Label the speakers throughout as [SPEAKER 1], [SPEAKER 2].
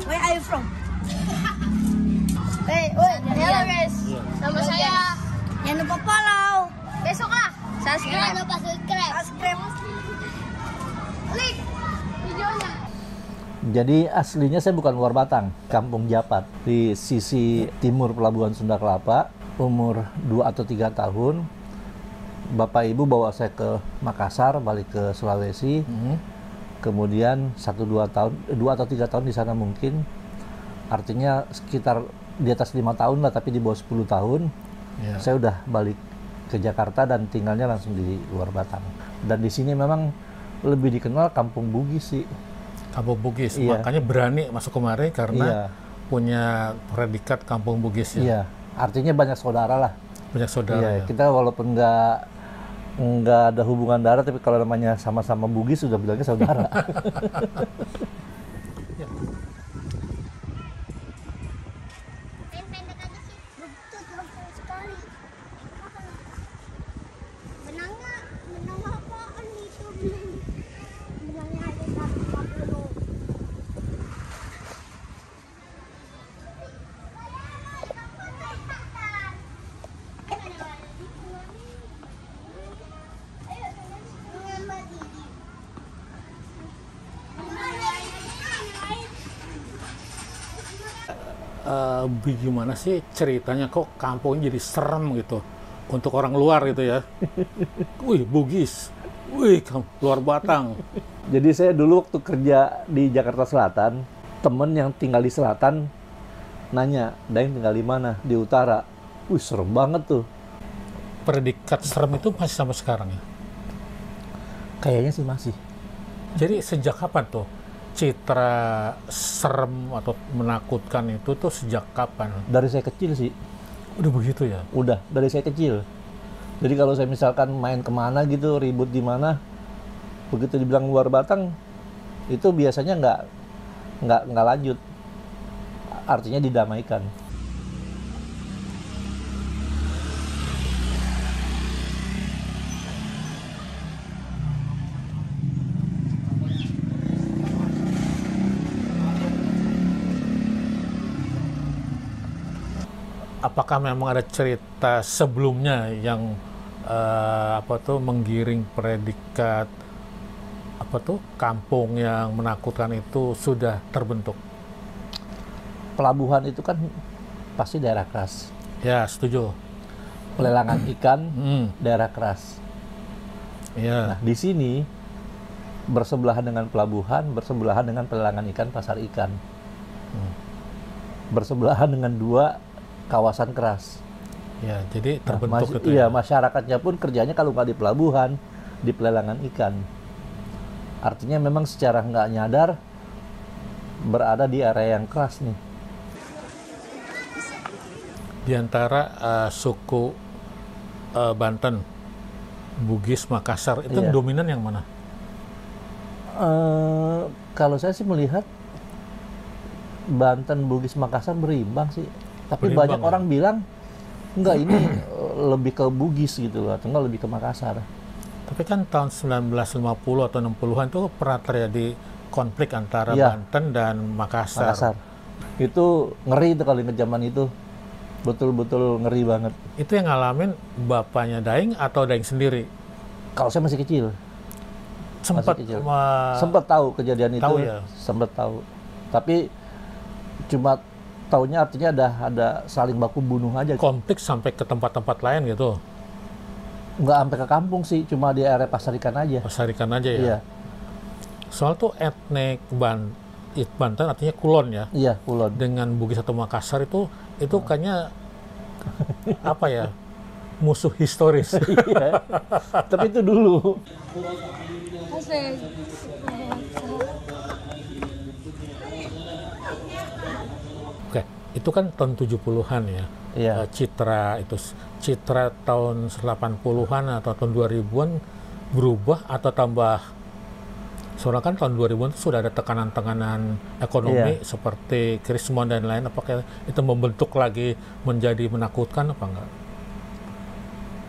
[SPEAKER 1] Where are you from? Hey, hello guys. Nama saya. Jangan lupa follow. Besok ah. Subscribe. Jangan lupa subscribe. Klik videonya.
[SPEAKER 2] Jadi aslinya saya bukan luar Batang, Kampung Japat di sisi timur Pelabuhan Sunda Kelapa. Umur 2 atau 3 tahun. Bapak Ibu bawa saya ke Makassar, balik ke Sulawesi. Kemudian 1-2 tahun, 2 atau 3 tahun di sana mungkin. Artinya sekitar di atas 5 tahun lah, tapi di bawah 10 tahun. Saya udah balik ke Jakarta dan tinggalnya langsung di luar Batang. Dan di sini memang lebih dikenal Kampung Bugis sih.
[SPEAKER 3] Kampung Bugis, makanya berani masuk kemari karena punya predikat Kampung Bugis ya.
[SPEAKER 2] Iya, artinya banyak saudara lah.
[SPEAKER 3] Banyak saudara ya.
[SPEAKER 2] Kita walaupun nggak ada hubungan darah, tapi kalau namanya sama-sama Bugis sudah bilangnya saudara.
[SPEAKER 3] Gimana sih ceritanya kok kampungnya jadi serem gitu untuk orang luar gitu ya? Wih, Bugis, wih, luar Batang.
[SPEAKER 2] Jadi saya dulu waktu kerja di Jakarta Selatan, temen yang tinggal di selatan nanya, Daeng tinggal di mana? Di utara. Wih, serem banget tuh.
[SPEAKER 3] Predikat serem itu masih sampai sekarang ya?
[SPEAKER 2] Kayaknya sih masih.
[SPEAKER 3] Jadi sejak kapan tuh citra serem atau menakutkan itu tuh sejak kapan?
[SPEAKER 2] Dari saya kecil sih.
[SPEAKER 3] Udah begitu ya?
[SPEAKER 2] Udah, dari saya kecil. Jadi kalau saya misalkan main kemana gitu, ribut di mana, begitu dibilang luar Batang, itu biasanya nggak lanjut. Artinya didamaikan.
[SPEAKER 3] Apakah memang ada cerita sebelumnya yang menggiring predikat kampung yang menakutkan itu sudah terbentuk?
[SPEAKER 2] Pelabuhan itu kan pasti daerah keras.
[SPEAKER 3] Ya, setuju.
[SPEAKER 2] Pelelangan ikan daerah keras.
[SPEAKER 3] Ya.
[SPEAKER 2] Nah, di sini bersebelahan dengan pelabuhan, bersebelahan dengan pelelangan ikan, pasar ikan. Bersebelahan dengan 2 kawasan keras.
[SPEAKER 3] Ya, jadi terbentuk itu.
[SPEAKER 2] Iya, masyarakatnya pun kerjanya kalau nggak di pelabuhan, di pelelangan ikan. Artinya memang secara nggak nyadar berada di area yang keras nih.
[SPEAKER 3] Di antara suku Banten, Bugis, Makassar, itu yang dominan yang mana?
[SPEAKER 2] Kalau saya sih melihat Banten, Bugis, Makassar berimbang sih. Tapi banyak orang bilang enggak, ini lebih ke Bugis gitu atau enggak lebih ke Makassar.
[SPEAKER 3] Tapi kan tahun 1950 atau 60-an itu pernah terjadi konflik antara Banten dan Makassar.
[SPEAKER 2] Itu ngeri itu kalau ingat zaman itu. Betul-betul ngeri banget.
[SPEAKER 3] Itu yang ngalamin bapaknya Daeng atau Daeng sendiri?
[SPEAKER 2] Kalau saya masih kecil. Sempat tahu kejadian itu. Sempat tahu. Tapi cuma taunya artinya ada saling baku bunuh aja.
[SPEAKER 3] Konflik sampai ke tempat-tempat lain gitu?
[SPEAKER 2] Nggak sampai ke kampung sih, cuma di area pasar ikan aja.
[SPEAKER 3] Pasar ikan aja ya?
[SPEAKER 2] Iya.
[SPEAKER 3] Soal tuh etnik Banten artinya Kulon ya?
[SPEAKER 2] Iya, Kulon.
[SPEAKER 3] Dengan Bugis atau Makassar itu kayaknya apa ya, musuh historis.
[SPEAKER 2] Iya. Tapi itu dulu.
[SPEAKER 3] Itu kan tahun 70-an ya.
[SPEAKER 2] Iya.
[SPEAKER 3] Citra tahun 80-an atau tahun 2000-an berubah atau tambah. Soalnya kan tahun 2000-an itu sudah ada tekanan-tekanan ekonomi seperti Krismon dan lain. Apakah itu membentuk lagi menjadi menakutkan apa enggak?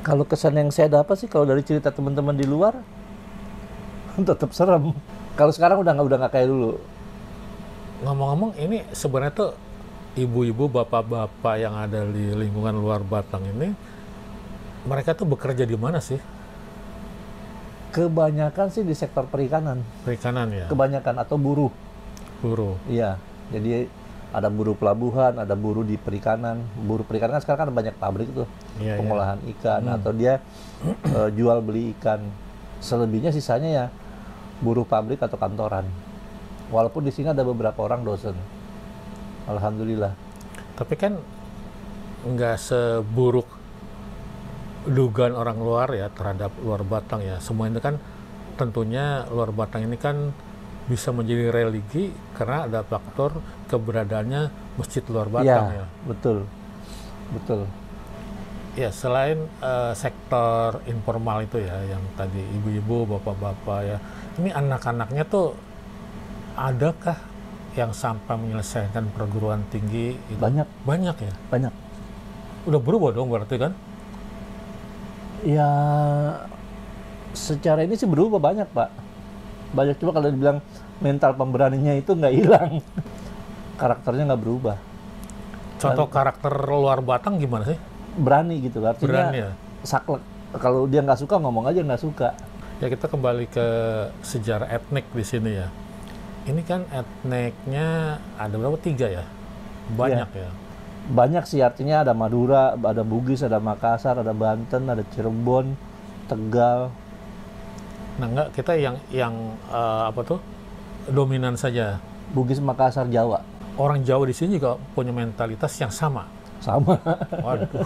[SPEAKER 2] Kalau kesan yang saya dapat sih kalau dari cerita teman-teman di luar tetap serem. Kalau sekarang udah nggak kayak dulu.
[SPEAKER 3] Ngomong-ngomong, ini sebenarnya tuh ibu-ibu, bapak-bapak yang ada di lingkungan luar Batang ini, mereka tuh bekerja di mana sih?
[SPEAKER 2] Kebanyakan sih di sektor perikanan.
[SPEAKER 3] Perikanan ya?
[SPEAKER 2] Kebanyakan, atau buruh.
[SPEAKER 3] Buruh.
[SPEAKER 2] Iya, jadi ada buruh pelabuhan, ada buruh di perikanan. Buruh perikanan kan sekarang kan banyak pabrik tuh,
[SPEAKER 3] Iya,
[SPEAKER 2] pengolahan ikan, atau dia jual beli ikan. Selebihnya sisanya ya buruh pabrik atau kantoran. Walaupun di sini ada beberapa orang dosen. Alhamdulillah.
[SPEAKER 3] Tapi kan nggak seburuk dugaan orang luar ya terhadap luar Batang ya. Semua itu kan tentunya luar Batang ini kan bisa menjadi religi karena ada faktor keberadaannya masjid luar Batang ya.
[SPEAKER 2] Betul, betul.
[SPEAKER 3] Ya, selain sektor informal itu ya, yang tadi ibu-ibu, bapak-bapak ya, ini anak-anaknya tuh adakah yang sampai menyelesaikan perguruan tinggi? Itu? Banyak ya?
[SPEAKER 2] Banyak.
[SPEAKER 3] Udah berubah dong berarti kan?
[SPEAKER 2] Ya, secara ini sih berubah banyak, Pak. Banyak, cuma kalau dibilang mental pemberaninya itu nggak hilang. Karakternya nggak berubah.
[SPEAKER 3] Contoh karakter luar Batang gimana sih?
[SPEAKER 2] Berani gitu, artinya
[SPEAKER 3] Berani ya?
[SPEAKER 2] saklek. Kalau dia nggak suka, ngomong aja nggak suka.
[SPEAKER 3] Ya, kita kembali ke sejarah etnik di sini ya. Ini kan etniknya ada berapa? 3 ya? Banyak ya?
[SPEAKER 2] Banyak sih, artinya ada Madura, ada Bugis, ada Makassar, ada Banten, ada Cirebon, Tegal.
[SPEAKER 3] Nah, enggak, kita yang apa tuh? Dominan saja.
[SPEAKER 2] Bugis, Makassar, Jawa.
[SPEAKER 3] Orang Jawa di sini juga punya mentalitas yang sama.
[SPEAKER 2] Sama.
[SPEAKER 3] Waduh.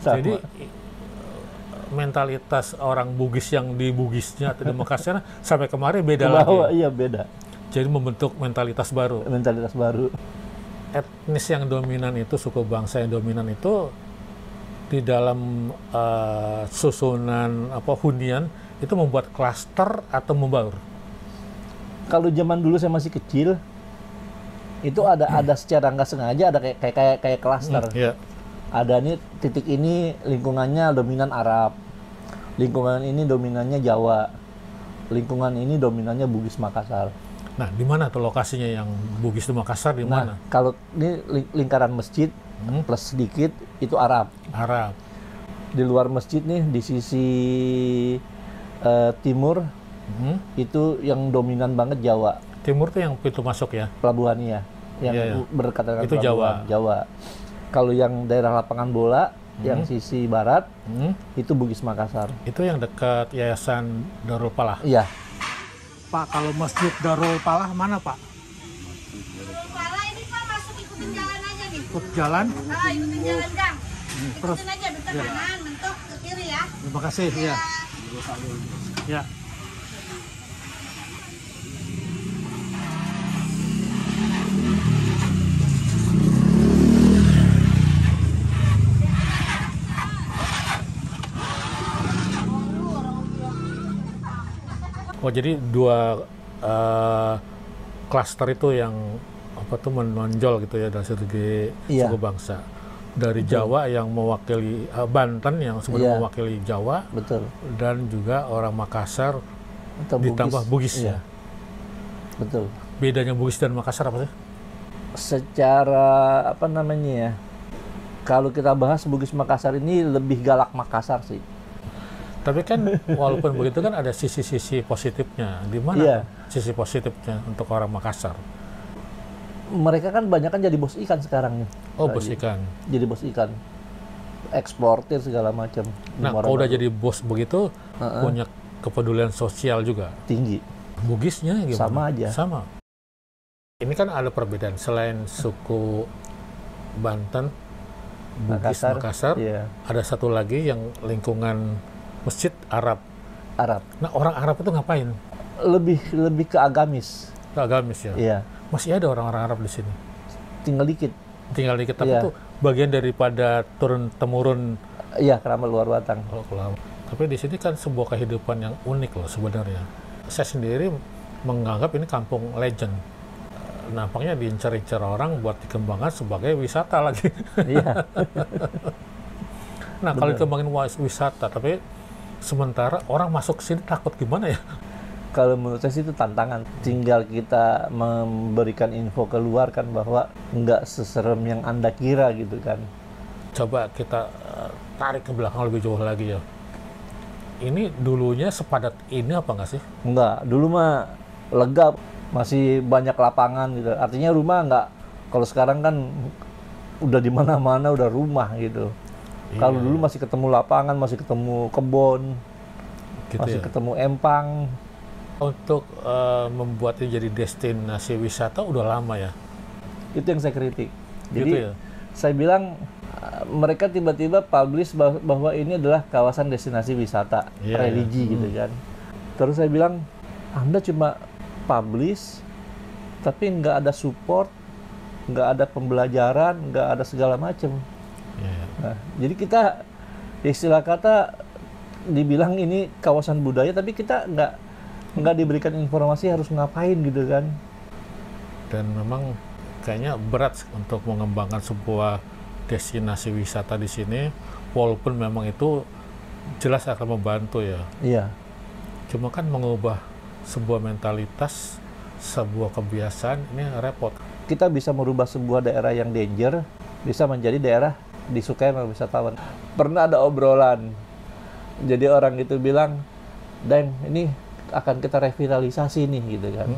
[SPEAKER 2] Sama.
[SPEAKER 3] Jadi mentalitas orang Bugis yang di Bugisnya atau di Makassar sampai kemarin beda lagi.
[SPEAKER 2] Iya, beda.
[SPEAKER 3] Jadi membentuk mentalitas baru.
[SPEAKER 2] Mentalitas baru.
[SPEAKER 3] Etnis yang dominan itu, suku bangsa yang dominan itu di dalam susunan hunian itu membuat klaster atau membaur.
[SPEAKER 2] Kalau zaman dulu saya masih kecil, itu ada secara nggak sengaja ada kayak klaster.
[SPEAKER 3] Iya.
[SPEAKER 2] Ada nih, titik ini lingkungannya dominan Arab, lingkungan ini dominannya Jawa, lingkungan ini dominannya Bugis Makassar.
[SPEAKER 3] Nah, di mana tuh lokasinya yang Bugis di Makassar, di mana?
[SPEAKER 2] Kalau ini lingkaran masjid plus sedikit itu Arab.
[SPEAKER 3] Arab.
[SPEAKER 2] Di luar masjid nih, di sisi timur itu yang dominan banget Jawa.
[SPEAKER 3] Timur tuh yang pintu masuk ya?
[SPEAKER 2] Pelabuhannya, yang berdekatan dengan
[SPEAKER 3] itu
[SPEAKER 2] pelabuhan. Jawa. Kalau yang daerah lapangan bola, yang sisi barat, itu Bugis Makassar.
[SPEAKER 3] Itu yang dekat Yayasan Darul Falah?
[SPEAKER 2] Iya.
[SPEAKER 3] Pak, kalau Masjid Darul Falah mana, Pak?
[SPEAKER 1] Darul Falah ini Pak masuk ikutin jalan aja nih.
[SPEAKER 3] Ikut jalan?
[SPEAKER 1] Ikutin jalan gang.
[SPEAKER 3] Terus?
[SPEAKER 1] Ikutin aja, bentar kanan, mentok ke kiri ya.
[SPEAKER 3] Terima kasih, ya. Ya. Oh, jadi 2 klaster itu yang menonjol gitu ya dari segi suku bangsa. Dari Jawa yang mewakili Banten yang sebenarnya mewakili Jawa.
[SPEAKER 2] Betul.
[SPEAKER 3] Dan juga orang Makassar atau ditambah Bugis ya.
[SPEAKER 2] Betul.
[SPEAKER 3] Bedanya Bugis dan Makassar apa sih?
[SPEAKER 2] Secara kalau kita bahas Bugis Makassar ini lebih galak Makassar sih.
[SPEAKER 3] Tapi kan walaupun begitu kan ada sisi-sisi positifnya. Di mana sisi positifnya untuk orang Makassar?
[SPEAKER 2] Mereka kan banyak kan jadi bos ikan sekarang nih.
[SPEAKER 3] Oh, bos ikan.
[SPEAKER 2] Jadi bos ikan. Eksportir segala macam.
[SPEAKER 3] Nah, kalau udah jadi bos begitu, punya kepedulian sosial juga.
[SPEAKER 2] Tinggi.
[SPEAKER 3] Bugisnya gimana?
[SPEAKER 2] Sama aja.
[SPEAKER 3] Sama. Ini kan ada perbedaan. Selain suku Banten, Bugis, Makassar, ada satu lagi yang lingkungan masjid Arab. Nah, orang Arab itu ngapain?
[SPEAKER 2] Lebih ke agamis.
[SPEAKER 3] Ke agamis ya?
[SPEAKER 2] Iya.
[SPEAKER 3] Masih ada orang-orang Arab di sini?
[SPEAKER 2] Tinggal dikit.
[SPEAKER 3] Tapi itu bagian daripada turun-temurun.
[SPEAKER 2] Iya, keramat luar Batang.
[SPEAKER 3] Tapi di sini kan sebuah kehidupan yang unik loh sebenarnya. Saya sendiri menganggap ini kampung legend. Nampaknya diincar-incar orang buat dikembangkan sebagai wisata lagi.
[SPEAKER 2] Iya.
[SPEAKER 3] Nah, kalau dikembangin wisata, tapi sementara orang masuk ke sini takut gimana ya?
[SPEAKER 2] Kalau menurut saya sih itu tantangan. Tinggal kita memberikan info keluar kan bahwa nggak seserem yang Anda kira gitu kan.
[SPEAKER 3] Coba kita tarik ke belakang lebih jauh lagi ya. Ini dulunya sepadat ini apa nggak sih?
[SPEAKER 2] Enggak, dulu mah lega, masih banyak lapangan gitu. Artinya rumah nggak, kalau sekarang kan udah di mana-mana udah rumah gitu. Kalau dulu masih ketemu lapangan, masih ketemu kebun, gitu masih ketemu empang.
[SPEAKER 3] Untuk membuat ini jadi destinasi wisata udah lama ya?
[SPEAKER 2] Itu yang saya kritik. Jadi
[SPEAKER 3] gitu ya?
[SPEAKER 2] Saya bilang mereka tiba-tiba publish bahwa ini adalah kawasan destinasi wisata religi gitu kan. Terus saya bilang, Anda cuma publish tapi nggak ada support, nggak ada pembelajaran, nggak ada segala macam. Nah, jadi kita istilah kata dibilang ini kawasan budaya tapi kita nggak diberikan informasi harus ngapain gitu kan.
[SPEAKER 3] Dan memang kayaknya berat untuk mengembangkan sebuah destinasi wisata di sini, walaupun memang itu jelas akan membantu ya.
[SPEAKER 2] Iya.
[SPEAKER 3] Cuma kan mengubah sebuah mentalitas, sebuah kebiasaan ini repot.
[SPEAKER 2] Kita bisa merubah sebuah daerah yang danger bisa menjadi daerah disukai oleh wisatawan. Pernah ada obrolan, jadi orang itu bilang, "Deng, ini akan kita revitalisasi nih," gitu kan.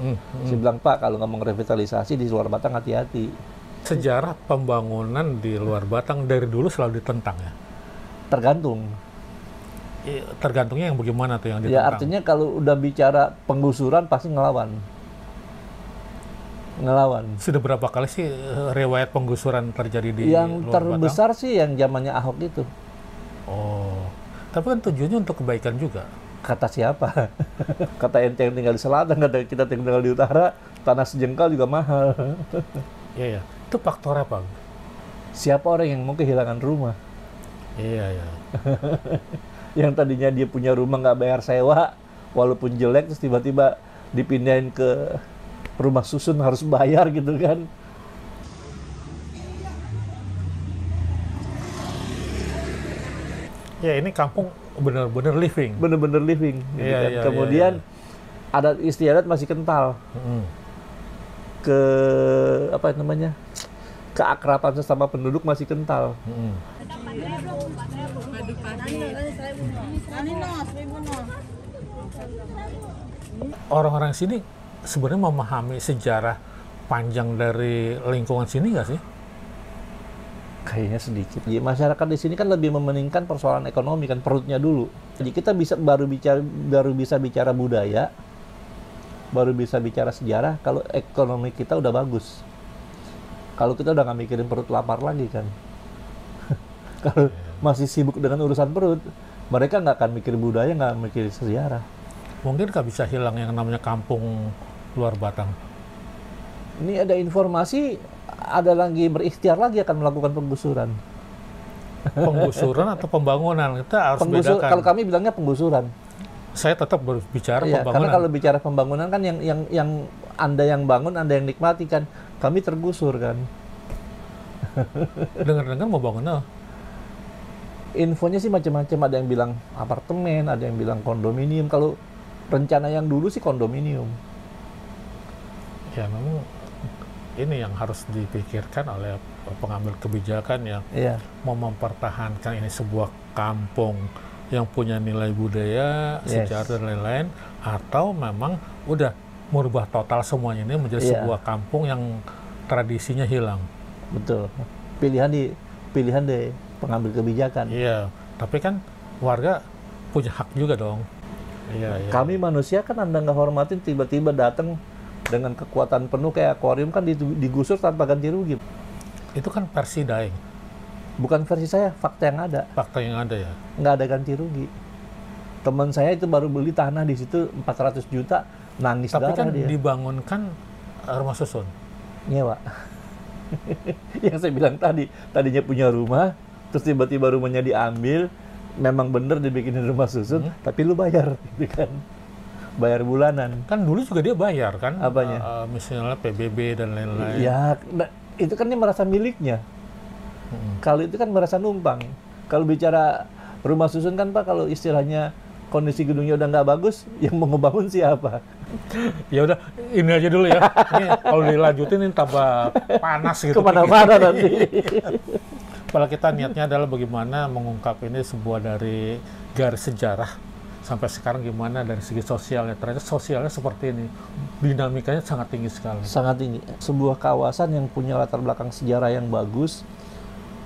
[SPEAKER 2] Saya bilang, "Pak, kalau ngomong revitalisasi di luar Batang hati-hati."
[SPEAKER 3] Sejarah pembangunan di luar Batang dari dulu selalu ditentang ya?
[SPEAKER 2] Tergantung.
[SPEAKER 3] Tergantungnya yang bagaimana tuh yang ditentang?
[SPEAKER 2] Ya artinya kalau udah bicara penggusuran pasti ngelawan.
[SPEAKER 3] Sudah berapa kali sih riwayat penggusuran terjadi di
[SPEAKER 2] yang
[SPEAKER 3] luar
[SPEAKER 2] terbesar
[SPEAKER 3] Batang?
[SPEAKER 2] Sih yang zamannya Ahok itu.
[SPEAKER 3] Oh, tapi kan tujuannya untuk kebaikan juga.
[SPEAKER 2] Kata siapa? Kata ente yang tinggal di selatan, kata kita tinggal di utara, tanah sejengkal juga mahal.
[SPEAKER 3] Iya, ya. Itu faktor apa?
[SPEAKER 2] Siapa orang yang mau kehilangan rumah?
[SPEAKER 3] Iya, ya.
[SPEAKER 2] Yang tadinya dia punya rumah nggak bayar sewa, walaupun jelek, terus tiba-tiba dipindahin ke rumah susun harus bayar gitu kan.
[SPEAKER 3] Ya, ini kampung benar-benar living.
[SPEAKER 2] Benar-benar living. Gitu
[SPEAKER 3] iya,
[SPEAKER 2] kan.
[SPEAKER 3] iya,
[SPEAKER 2] Kemudian
[SPEAKER 3] iya.
[SPEAKER 2] adat istiadat masih kental. Ke apa namanya? Keakraban sesama penduduk masih kental.
[SPEAKER 3] Orang-orang sini sebenarnya memahami sejarah panjang dari lingkungan sini nggak sih?
[SPEAKER 2] Kayaknya sedikit. Jadi masyarakat di sini kan lebih mementingkan persoalan ekonomi kan, perutnya dulu. Jadi kita baru bisa bicara budaya, baru bisa bicara sejarah kalau ekonomi kita udah bagus. Kalau kita udah nggak mikirin perut lapar lagi kan. Kalau masih sibuk dengan urusan perut, mereka nggak akan mikir budaya, nggak mikir sejarah.
[SPEAKER 3] Mungkin nggak bisa hilang yang namanya kampung luar Batang.
[SPEAKER 2] Ini ada informasi, ada lagi berikhtiar lagi akan melakukan penggusuran.
[SPEAKER 3] Penggusuran atau pembangunan, kita harus bedakan.
[SPEAKER 2] Kalau kami bilangnya penggusuran.
[SPEAKER 3] Saya tetap berbicara
[SPEAKER 2] Iya,
[SPEAKER 3] pembangunan.
[SPEAKER 2] karena kalau bicara pembangunan kan yang Anda yang bangun, Anda yang nikmati kan. Kami tergusur kan.
[SPEAKER 3] Dengar-dengar mau bangun apa?
[SPEAKER 2] Infonya sih macam-macam, ada yang bilang apartemen, ada yang bilang kondominium. Kalau rencana yang dulu sih kondominium.
[SPEAKER 3] Ya memang ini yang harus dipikirkan oleh pengambil kebijakan yang mau mempertahankan ini sebuah kampung yang punya nilai budaya, sejarah dan lain-lain, atau memang udah merubah total semuanya ini menjadi sebuah kampung yang tradisinya hilang. Betul.
[SPEAKER 2] Pilihan deh pengambil kebijakan.
[SPEAKER 3] Iya, tapi kan warga punya hak juga dong. Iya.
[SPEAKER 2] Kami manusia kan Anda nggak hormatin, tiba-tiba datang dengan kekuatan penuh kayak akuarium kan digusur tanpa ganti rugi.
[SPEAKER 3] Itu kan versi Daeng.
[SPEAKER 2] Bukan versi saya, fakta yang ada.
[SPEAKER 3] Fakta yang ada ya?
[SPEAKER 2] Nggak ada ganti rugi. Teman saya itu baru beli tanah di situ 400 juta, nangis darah dia.
[SPEAKER 3] Tapi kan dibangunkan rumah susun.
[SPEAKER 2] Nyewa. Yang saya bilang tadinya punya rumah, terus tiba-tiba rumahnya diambil, memang bener dibikinin rumah susun, tapi lu bayar, gitu kan. Bayar bulanan.
[SPEAKER 3] Kan dulu juga dia bayar kan?
[SPEAKER 2] Apanya?
[SPEAKER 3] Misalnya PBB dan lain-lain.
[SPEAKER 2] Ya, itu kan dia merasa miliknya. Kalau itu kan merasa numpang. Kalau bicara rumah susun kan Pak, kalau istilahnya kondisi gedungnya udah nggak bagus, yang mau ngebangun siapa?
[SPEAKER 3] Ya udah, ini aja dulu ya. Ini kalau dilanjutin ini tambah panas gitu.
[SPEAKER 2] Kemana-mana nanti.
[SPEAKER 3] Kalau kita niatnya adalah bagaimana mengungkap ini sebuah dari garis sejarah sampai sekarang gimana dari segi sosialnya. Ternyata sosialnya seperti ini, dinamikanya sangat tinggi sekali.
[SPEAKER 2] Sangat tinggi. Sebuah kawasan yang punya latar belakang sejarah yang bagus,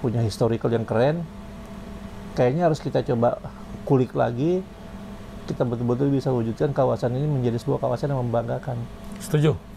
[SPEAKER 2] punya historical yang keren, kayaknya harus kita coba kulik lagi, kita betul-betul bisa wujudkan kawasan ini menjadi sebuah kawasan yang membanggakan.
[SPEAKER 3] Setuju.